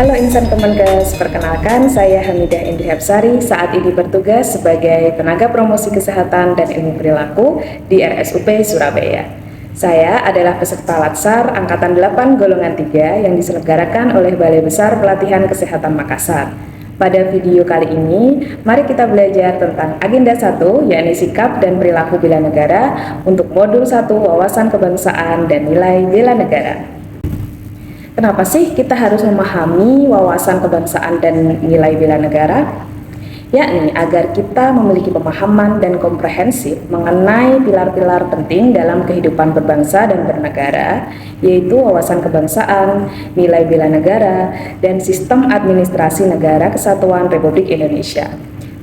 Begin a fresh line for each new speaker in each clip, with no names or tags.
Halo insan Kemenkes, perkenalkan saya Hamidah Indri Hapsari, saat ini bertugas sebagai tenaga promosi kesehatan dan ilmu perilaku di RSUP Surabaya. Saya adalah peserta Latsar Angkatan 8 Golongan 3 yang diselenggarakan oleh Balai Besar Pelatihan Kesehatan Makassar. Pada video kali ini, mari kita belajar tentang agenda 1, yakni sikap dan perilaku bela negara untuk modul 1 wawasan kebangsaan dan nilai bela negara. Kenapa sih kita harus memahami wawasan kebangsaan dan nilai bela negara? Yakni agar kita memiliki pemahaman dan komprehensif mengenai pilar-pilar penting dalam kehidupan berbangsa dan bernegara, yaitu wawasan kebangsaan, nilai bela negara, dan sistem administrasi negara kesatuan Republik Indonesia.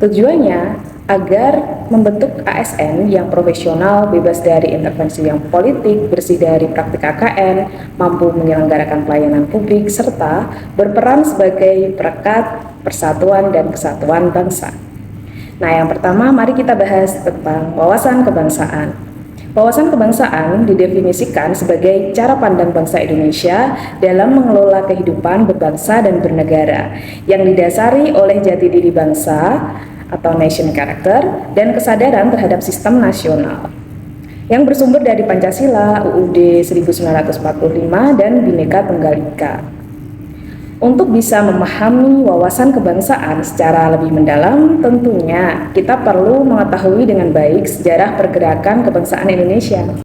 Tujuannya agar membentuk ASN yang profesional, bebas dari intervensi yang politik, bersih dari praktik KKN, mampu menyelenggarakan pelayanan publik, serta berperan sebagai perekat persatuan dan kesatuan bangsa. Nah, yang pertama mari kita bahas tentang wawasan kebangsaan. Wawasan kebangsaan didefinisikan sebagai cara pandang bangsa Indonesia dalam mengelola kehidupan berbangsa dan bernegara yang didasari oleh jati diri bangsa atau nation character dan kesadaran terhadap sistem nasional yang bersumber dari Pancasila, UUD 1945 dan Bhinneka Tunggal Ika. Untuk bisa memahami wawasan kebangsaan secara lebih mendalam, tentunya kita perlu mengetahui dengan baik sejarah pergerakan kebangsaan Indonesia.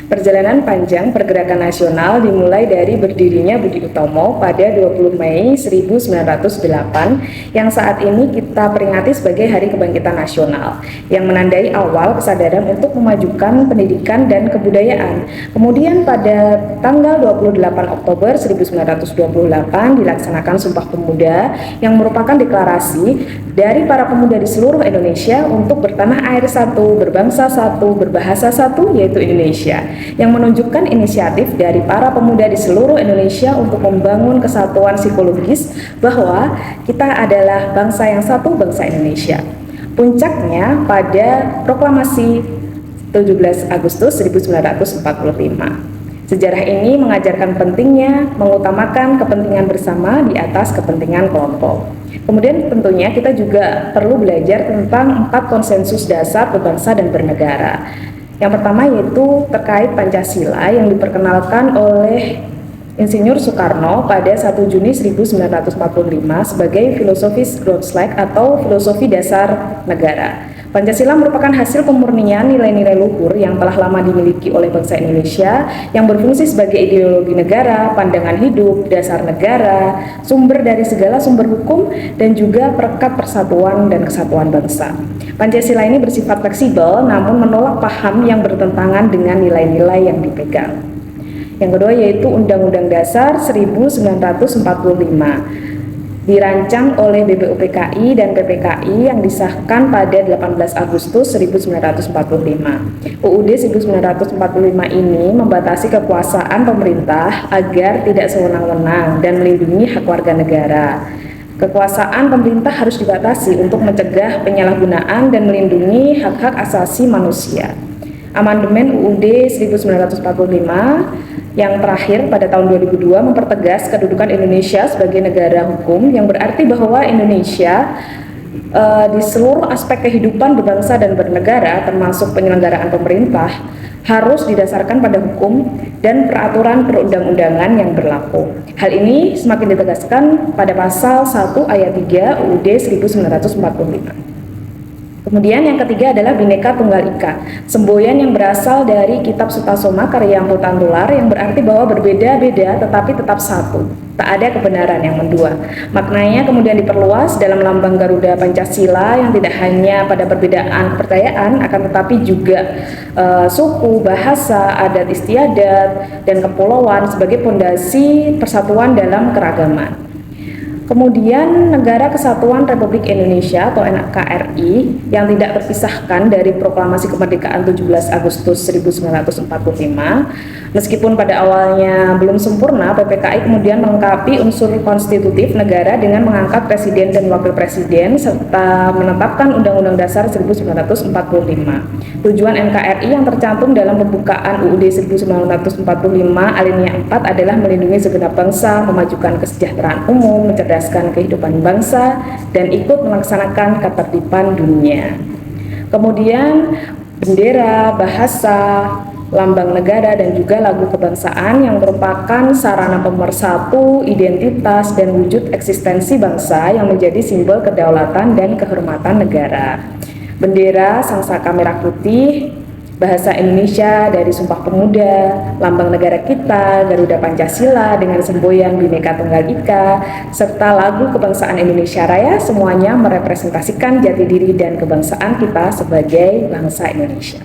Perjalanan panjang pergerakan nasional dimulai dari berdirinya Budi Utomo pada 20 Mei 1908 yang saat ini kita peringati sebagai Hari Kebangkitan Nasional yang menandai awal kesadaran untuk memajukan pendidikan dan kebudayaan. Kemudian pada tanggal 28 Oktober 1928 dilaksanakan Sumpah Pemuda yang merupakan deklarasi dari para pemuda di seluruh Indonesia untuk bertanah air satu, berbangsa satu, berbahasa satu, yaitu Indonesia, yang menunjukkan inisiatif dari para pemuda di seluruh Indonesia untuk membangun kesatuan psikologis bahwa kita adalah bangsa yang satu, bangsa Indonesia. Puncaknya pada proklamasi 17 Agustus 1945. Sejarah ini mengajarkan pentingnya mengutamakan kepentingan bersama di atas kepentingan kelompok. Kemudian tentunya kita juga perlu belajar tentang 4 konsensus dasar berbangsa dan bernegara. Yang pertama yaitu terkait Pancasila yang diperkenalkan oleh Insinyur Soekarno pada 1 Juni 1945 sebagai filosofis Groundslag atau filosofi dasar negara. Pancasila merupakan hasil pemurnian nilai-nilai luhur yang telah lama dimiliki oleh bangsa Indonesia yang berfungsi sebagai ideologi negara, pandangan hidup, dasar negara, sumber dari segala sumber hukum, dan juga perekat persatuan dan kesatuan bangsa. Pancasila ini bersifat fleksibel namun menolak paham yang bertentangan dengan nilai-nilai yang dipegang. Yang kedua yaitu Undang-Undang Dasar 1945. Dirancang oleh BPUPKI dan PPKI yang disahkan pada 18 Agustus 1945. UUD 1945 ini membatasi kekuasaan pemerintah agar tidak sewenang-wenang dan melindungi hak warga negara. Kekuasaan pemerintah harus dibatasi untuk mencegah penyalahgunaan dan melindungi hak-hak asasi manusia. Amandemen UUD 1945 yang terakhir pada tahun 2002 mempertegas kedudukan Indonesia sebagai negara hukum, yang berarti bahwa Indonesia di seluruh aspek kehidupan berbangsa dan bernegara termasuk penyelenggaraan pemerintah harus didasarkan pada hukum dan peraturan perundang-undangan yang berlaku. Hal ini semakin ditegaskan pada pasal 1 ayat 3 UUD 1945. Kemudian yang ketiga adalah Bhinneka Tunggal Ika, semboyan yang berasal dari Kitab Sutasoma karya Empu Tantular yang berarti bahwa berbeda-beda tetapi tetap satu, tak ada kebenaran yang mendua. Maknanya kemudian diperluas dalam lambang Garuda Pancasila yang tidak hanya pada perbedaan kepercayaan akan tetapi juga suku, bahasa, adat istiadat, dan kepulauan sebagai fondasi persatuan dalam keragaman. Kemudian Negara Kesatuan Republik Indonesia atau NKRI yang tidak terpisahkan dari Proklamasi Kemerdekaan 17 Agustus 1945. Meskipun pada awalnya belum sempurna, PPKI kemudian melengkapi unsur konstitutif negara dengan mengangkat presiden dan wakil presiden serta menetapkan Undang-Undang Dasar 1945. Tujuan NKRI yang tercantum dalam pembukaan UUD 1945 alinea 4 adalah melindungi segenap bangsa, memajukan kesejahteraan umum, mencerdaskan kehidupan bangsa, dan ikut melaksanakan ketertiban dunia. Kemudian bendera, bahasa, lambang negara, dan juga lagu kebangsaan yang merupakan sarana pemersatu identitas dan wujud eksistensi bangsa yang menjadi simbol kedaulatan dan kehormatan negara. Bendera sangsaka merah putih, bahasa Indonesia dari Sumpah Pemuda, lambang negara kita, Garuda Pancasila dengan semboyan Bhinneka Tunggal Ika, serta lagu kebangsaan Indonesia Raya, semuanya merepresentasikan jati diri dan kebangsaan kita sebagai bangsa Indonesia.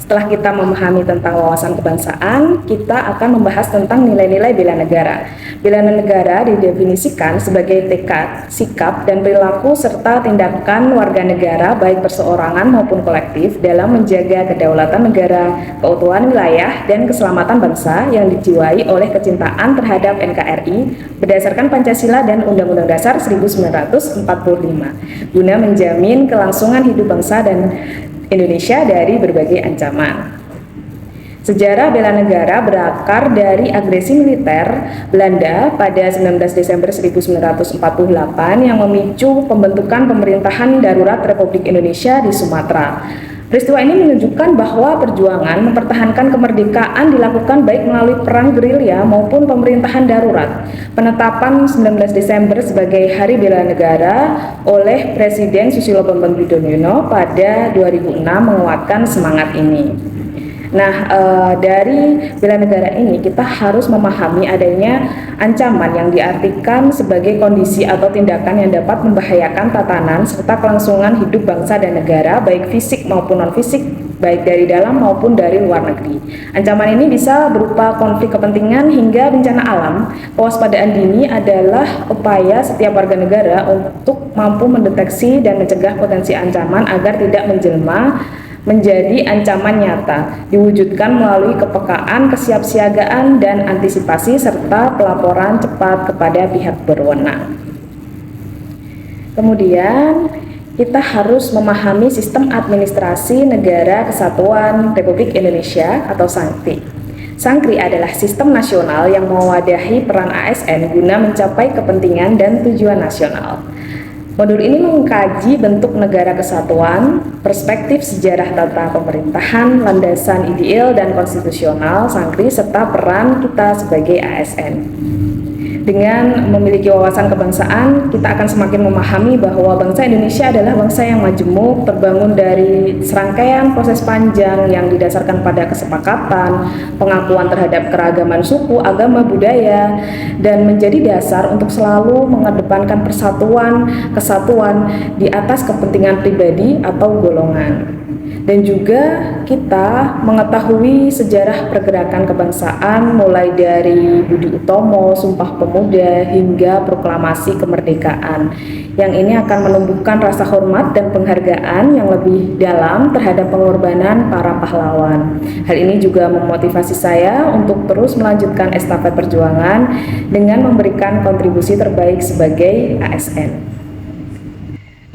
Setelah kita memahami tentang wawasan kebangsaan, kita akan membahas tentang nilai-nilai bela negara. Bela negara didefinisikan sebagai tekad, sikap, dan perilaku serta tindakan warga negara baik perseorangan maupun kolektif dalam menjaga kedaulatan negara, keutuhan wilayah, dan keselamatan bangsa yang dijiwai oleh kecintaan terhadap NKRI berdasarkan Pancasila dan Undang-Undang Dasar 1945 guna menjamin kelangsungan hidup bangsa dan Indonesia dari berbagai ancaman. Sejarah bela negara berakar dari agresi militer Belanda pada 19 Desember 1948 yang memicu pembentukan pemerintahan darurat Republik Indonesia di Sumatera. Peristiwa ini menunjukkan bahwa perjuangan mempertahankan kemerdekaan dilakukan baik melalui perang gerilya maupun pemerintahan darurat. Penetapan 19 Desember sebagai Hari Bela Negara oleh Presiden Susilo Bambang Yudhoyono pada 2006 menguatkan semangat ini. Nah, dari bela negara ini kita harus memahami adanya ancaman yang diartikan sebagai kondisi atau tindakan yang dapat membahayakan tatanan serta kelangsungan hidup bangsa dan negara baik fisik maupun non-fisik, baik dari dalam maupun dari luar negeri. Ancaman ini bisa berupa konflik kepentingan hingga bencana alam. Kewaspadaan dini adalah upaya setiap warga negara untuk mampu mendeteksi dan mencegah potensi ancaman agar tidak menjelma menjadi ancaman nyata, diwujudkan melalui kepekaan, kesiapsiagaan, dan antisipasi serta pelaporan cepat kepada pihak berwenang. Kemudian kita harus memahami sistem administrasi Negara Kesatuan Republik Indonesia atau SANKRI. SANKRI adalah sistem nasional yang mewadahi peran ASN guna mencapai kepentingan dan tujuan nasional. Modul ini mengkaji bentuk negara kesatuan, perspektif sejarah tata pemerintahan, landasan ideal dan konstitusional SANKRI, serta peran kita sebagai ASN. Dengan memiliki wawasan kebangsaan, kita akan semakin memahami bahwa bangsa Indonesia adalah bangsa yang majemuk, terbangun dari serangkaian proses panjang yang didasarkan pada kesepakatan, pengakuan terhadap keragaman suku, agama, budaya, dan menjadi dasar untuk selalu mengedepankan persatuan, kesatuan di atas kepentingan pribadi atau golongan. Dan juga kita mengetahui sejarah pergerakan kebangsaan mulai dari Budi Utomo, Sumpah Pemuda, hingga Proklamasi Kemerdekaan. Yang ini akan menumbuhkan rasa hormat dan penghargaan yang lebih dalam terhadap pengorbanan para pahlawan. Hal ini juga memotivasi saya untuk terus melanjutkan estafet perjuangan dengan memberikan kontribusi terbaik sebagai ASN.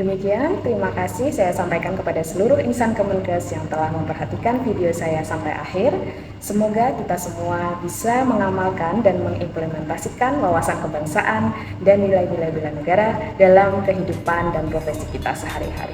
Demikian, terima kasih saya sampaikan kepada seluruh insan Kemenkes yang telah memperhatikan video saya sampai akhir. Semoga kita semua bisa mengamalkan dan mengimplementasikan wawasan kebangsaan dan nilai-nilai bela negara dalam kehidupan dan profesi kita sehari-hari.